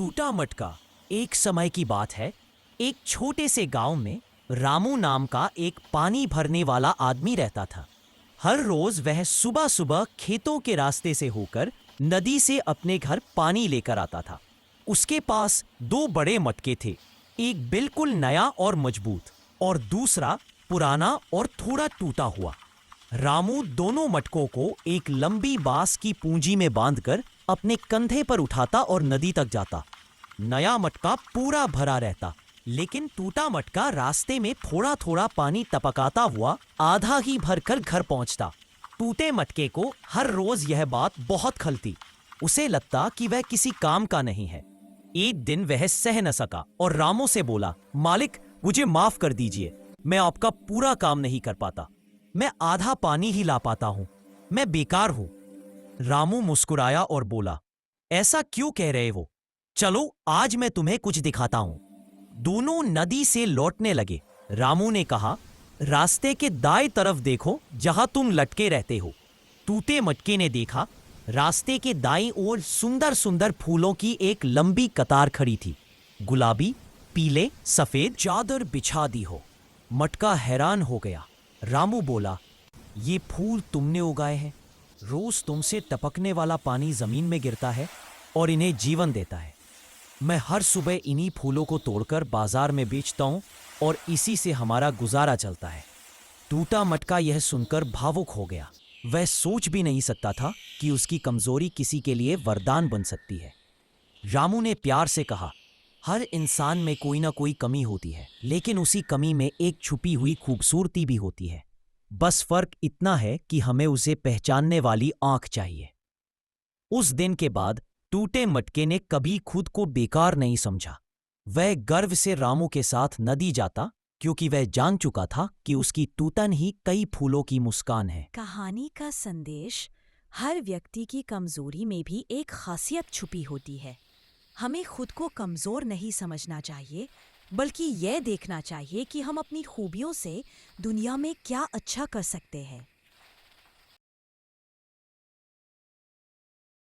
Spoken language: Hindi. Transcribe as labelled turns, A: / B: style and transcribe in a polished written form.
A: टूटा मटका। एक समय की बात है। एक छोटे से गांव में रामू नाम का एक पानी भरने वाला आदमी रहता था। हर रोज वह सुबह सुबह खेतों के रास्ते से होकर नदी से अपने घर पानी लेकर आता था। उसके पास दो बड़े मटके थे, एक बिल्कुल नया और मजबूत और दूसरा पुराना और थोड़ा टूटा हुआ। रामू दोनों मटकों को एक लंबी बांस की पूंजी में बांधकर अपने कंधे पर उठाता और नदी तक जाता। नया मटका पूरा भरा रहता, लेकिन टूटा मटका रास्ते में थोड़ा थोड़ा पानी टपकाता हुआ आधा ही भरकर घर पहुंचता। टूटे मटके को हर रोज यह बात बहुत खलती। उसे लगता कि वह किसी काम का नहीं है। एक दिन वह सह न सका और रामू से बोला, मालिक, मुझे माफ कर दीजिए, मैं आपका पूरा काम नहीं कर पाता। मैं आधा पानी ही ला पाता हूं। मैं बेकार हूं। रामू मुस्कुराया और बोला, ऐसा क्यों कह रहे हो? चलो आज मैं तुम्हें कुछ दिखाता हूं। दोनों नदी से लौटने लगे। रामू ने कहा, रास्ते के दाएं तरफ देखो जहां तुम लटके रहते हो। टूटे मटके ने देखा, रास्ते के दाईं ओर सुंदर सुंदर फूलों की एक लंबी कतार खड़ी थी। गुलाबी, पीले, सफेद चादर बिछा दी हो। मटका हैरान हो गया। रामू बोला, ये फूल तुमने उगाए हैं। रोज तुमसे टपकने वाला पानी जमीन में गिरता है और इन्हें जीवन देता है। मैं हर सुबह इन्हीं फूलों को तोड़कर बाजार में बेचता हूं और इसी से हमारा गुजारा चलता है। टूटा मटका यह सुनकर भावुक हो गया। वह सोच भी नहीं सकता था कि उसकी कमजोरी किसी के लिए वरदान बन सकती है। रामू ने प्यार से कहा, हर इंसान में कोई ना कोई कमी होती है, लेकिन उसी कमी में एक छुपी हुई खूबसूरती भी होती है। बस फर्क इतना है कि हमें उसे पहचानने वाली आंख चाहिए। उस दिन के बाद टूटे मटके ने कभी खुद को बेकार नहीं समझा। वह गर्व से रामू के साथ नदी जाता, क्योंकि वह जान चुका था कि उसकी टूटन ही कई फूलों की मुस्कान है।
B: कहानी का संदेश, हर व्यक्ति की कमजोरी में भी एक खासियत छुपी होती है। हमें खुद को कमजोर नहीं समझना चाहिए, बल्कि यह देखना चाहिए कि हम अपनी खूबियों से दुनिया में क्या अच्छा कर सकते हैं।